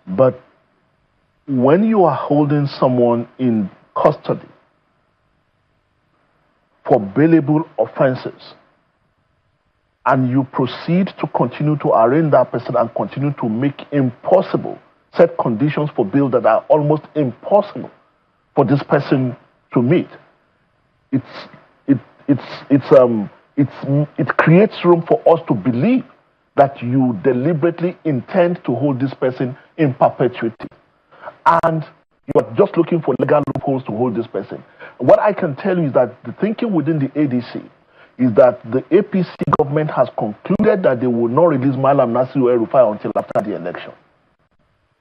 But when you are holding someone in custody for bailable offenses and you proceed to continue to arraign that person and continue to make impossible set conditions for bail that are almost impossible for this person to meet. It creates room for us to believe that you deliberately intend to hold this person in perpetuity. And you are just looking for legal loopholes to hold this person. What I can tell you is that the thinking within the ADC is that the APC government has concluded that they will not release Malam Nasiru El-Rufai until after the election.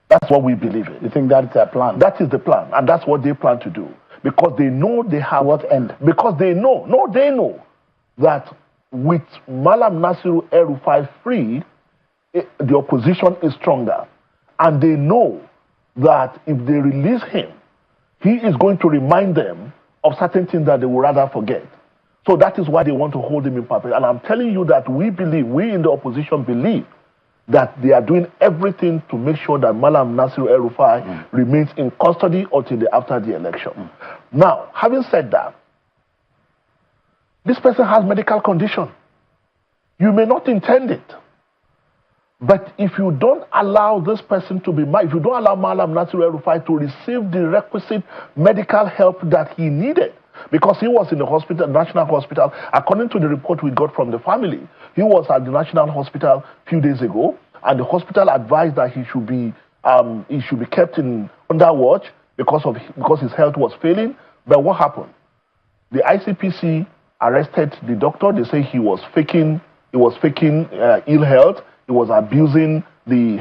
That's what we believe in. You think that's their plan? That is the plan, and that's what they plan to do. Because they know they have... What end? Because they know, they know that with Malam Nasiru El-Rufai free, the opposition is stronger. And they know that if they release him, he is going to remind them of certain things that they would rather forget. So that is why they want to hold him in perpetuity. And I'm telling you that we in the opposition believe that they are doing everything to make sure that Malam Nasiru El-Rufai remains in custody until after the election. Now, having said that, this person has medical condition. You may not intend it. But if you don't allow this person to be, if you don't allow Malam Nasiru El-Rufai to receive the requisite medical help that he needed, because he was in the hospital, National Hospital, according to the report we got from the family, he was at the National Hospital a few days ago, and the hospital advised that he should be kept under watch because his health was failing. But what happened? The ICPC arrested the doctor. They say he was faking ill health. He was abusing the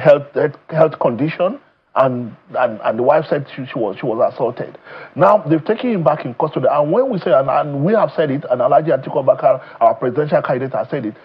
health condition, and the wife said she was assaulted. Now they've taken him back in custody. And when we say, and we have said it, and Alhaji Atiku Abubakar, our presidential candidate, has said it,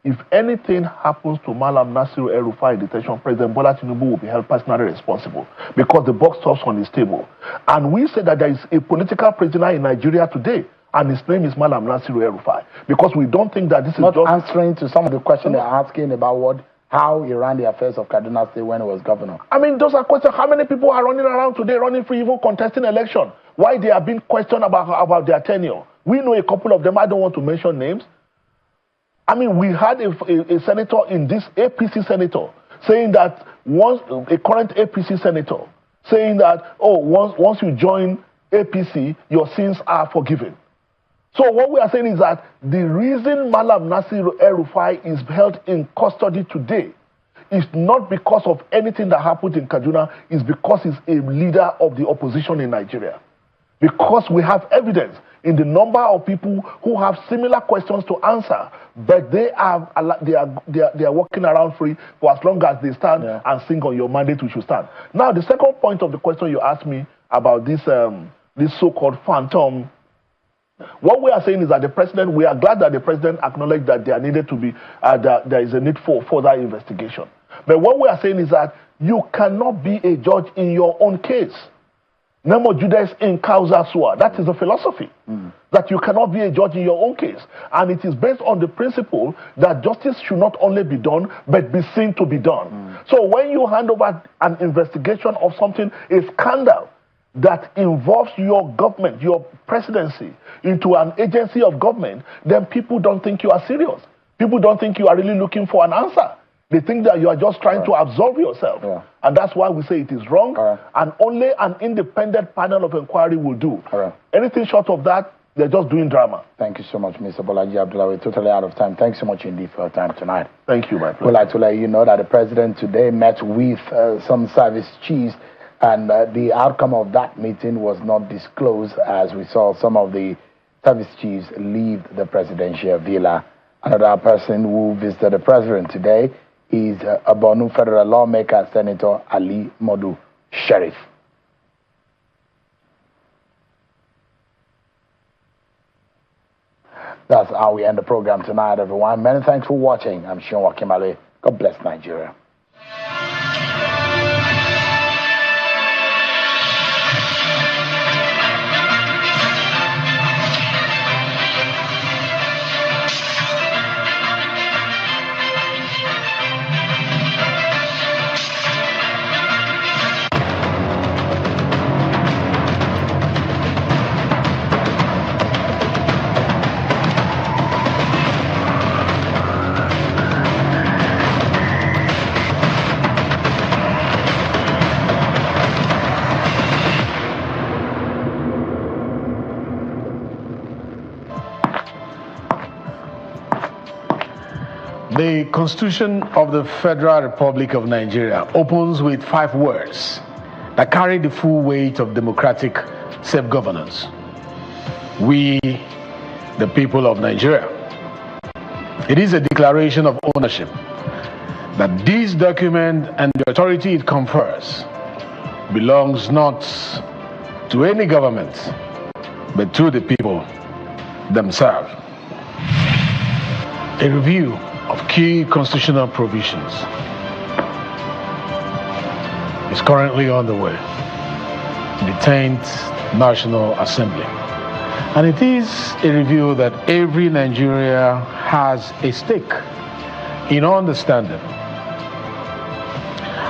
if anything happens to Malam Nasiru El-Rufai in detention, President Bola Tinubu will be held personally responsible because the buck stops on his table. And we say that there is a political prisoner in Nigeria today, and his name is Malam Nasiru El-Rufai, because we don't think that this is not just answering to some of the questions they're asking about how he ran the affairs of Kaduna State when he was governor. I mean, those are questions. How many people are running around today, running for even contesting election? Why they are being questioned about their tenure? We know a couple of them. I don't want to mention names. I mean, we had a senator in this APC senator saying that a current APC senator saying that, once you join APC, your sins are forgiven. So what we are saying is that the reason Malam Nasiru El-Rufai is held in custody today is not because of anything that happened in Kaduna, it's because he's a leader of the opposition in Nigeria. Because we have evidence in the number of people who have similar questions to answer, but they are walking around free for as long as they stand and sing on your mandate, we should stand. Now, the second point of the question you asked me about this so-called phantom. What we are saying is that we are glad that the president acknowledged that there needed to be, there is a need for further investigation. But what we are saying is that you cannot be a judge in your own case. Nemo judice in causa sua. That is the philosophy. That you cannot be a judge in your own case. And it is based on the principle that justice should not only be done, but be seen to be done. So when you hand over an investigation of something, a scandal, that involves your government, your presidency, into an agency of government, then people don't think you are serious. People don't think you are really looking for an answer. They think that you are just trying to absolve yourself. And that's why we say it is wrong, and only an independent panel of inquiry will do. Anything short of that, they're just doing drama. Thank you so much, Mr. Bolaji Abdullahi. We're totally out of time. Thanks so much indeed for your time tonight. Thank you, my pleasure. We'd like to let you know that the president today met with some service chiefs, and the outcome of that meeting was not disclosed, as we saw some of the service chiefs leave the presidential villa. Another person who visited the president today is a Borno federal lawmaker, Senator Ali Modu Sheriff. That's how we end the program tonight, everyone. Many thanks for watching. I'm Sean Wakimale. God bless Nigeria. The Constitution of the Federal Republic of Nigeria opens with 5 words that carry the full weight of democratic self-governance. We, the people of Nigeria. It is a declaration of ownership that this document and the authority it confers belongs not to any government, but to the people themselves. A review of key constitutional provisions is currently on the way in the 10th National Assembly. And it is a review that every Nigerian has a stake in understanding.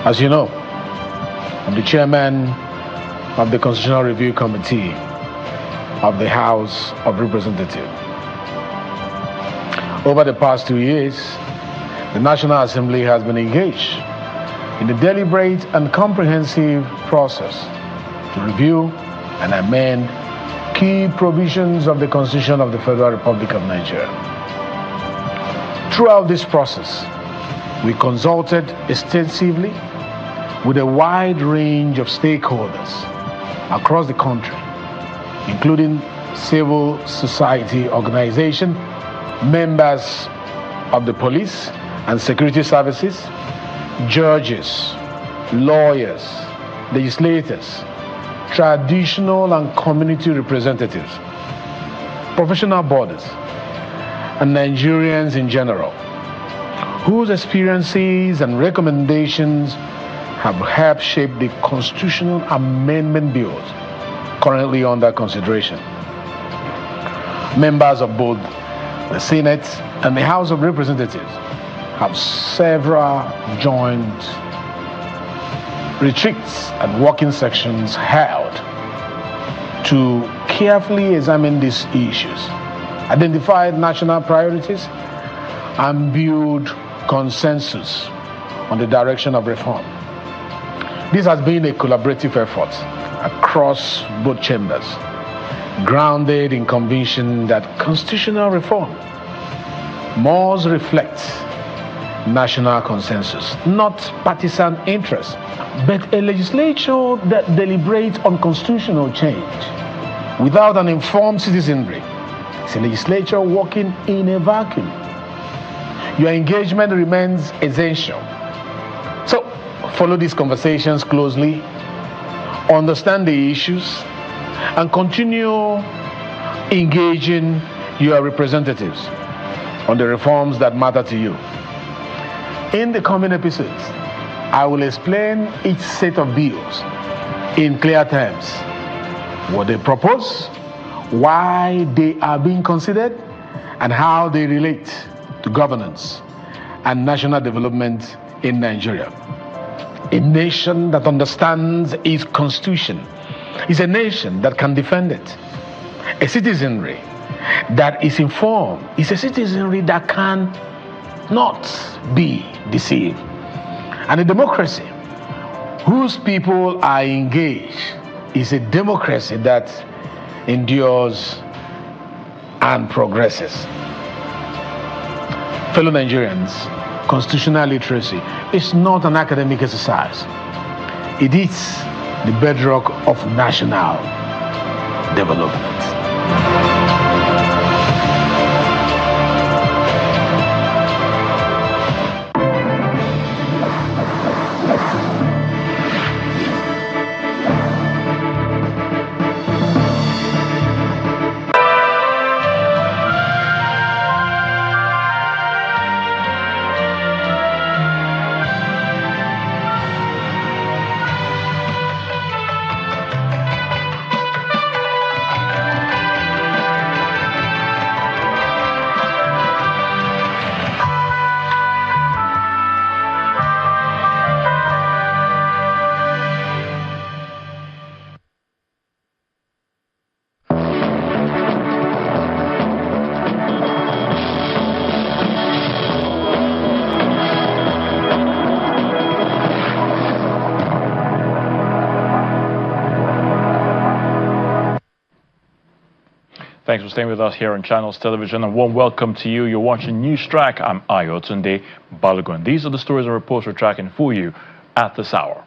As you know, I'm the chairman of the Constitutional Review Committee of the House of Representatives. Over the past 2 years, the National Assembly has been engaged in a deliberate and comprehensive process to review and amend key provisions of the Constitution of the Federal Republic of Nigeria. Throughout this process, we consulted extensively with a wide range of stakeholders across the country, including civil society organizations, members of the police and security services, judges, lawyers, legislators, traditional and community representatives, professional bodies, and Nigerians in general, whose experiences and recommendations have helped shape the constitutional amendment bills currently under consideration. Members of both the Senate and the House of Representatives have several joint retreats and working sections held to carefully examine these issues, identify national priorities, and build consensus on the direction of reform. This has been a collaborative effort across both chambers, grounded in conviction that constitutional reform must reflect national consensus, not partisan interest, but a legislature that deliberates on constitutional change without an informed citizenry. It's a legislature working in a vacuum. Your engagement remains essential. So, follow these conversations closely, understand the issues, and continue engaging your representatives on the reforms that matter to you. In the coming episodes, I will explain each set of bills in clear terms, what they propose, why they are being considered, and how they relate to governance and national development in Nigeria. A nation that understands its constitution is a nation that can defend it. A citizenry that is informed is a citizenry that can not be deceived. And a democracy whose people are engaged is a democracy that endures and progresses. Fellow Nigerians, constitutional literacy is not an academic exercise. It is the bedrock of national development. Thanks for staying with us here on Channels Television. A warm welcome to you. You're watching News Track. I'm Ayotunde Balogun. These are the stories and reports we're tracking for you at this hour.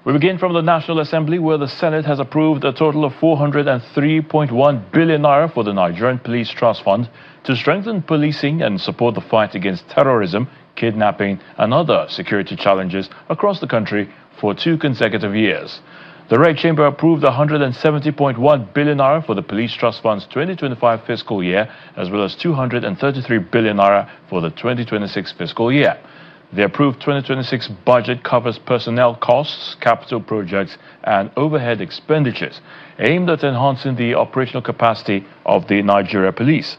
We begin from the National Assembly, where the Senate has approved a total of 403.1 billion naira for the Nigerian Police Trust Fund to strengthen policing and support the fight against terrorism, kidnapping, and other security challenges across the country for 2 consecutive years. The Red Chamber approved 170.1 billion naira for the Police Trust Fund's 2025 fiscal year, as well as 233 billion naira for the 2026 fiscal year. The approved 2026 budget covers personnel costs, capital projects, and overhead expenditures aimed at enhancing the operational capacity of the Nigeria Police.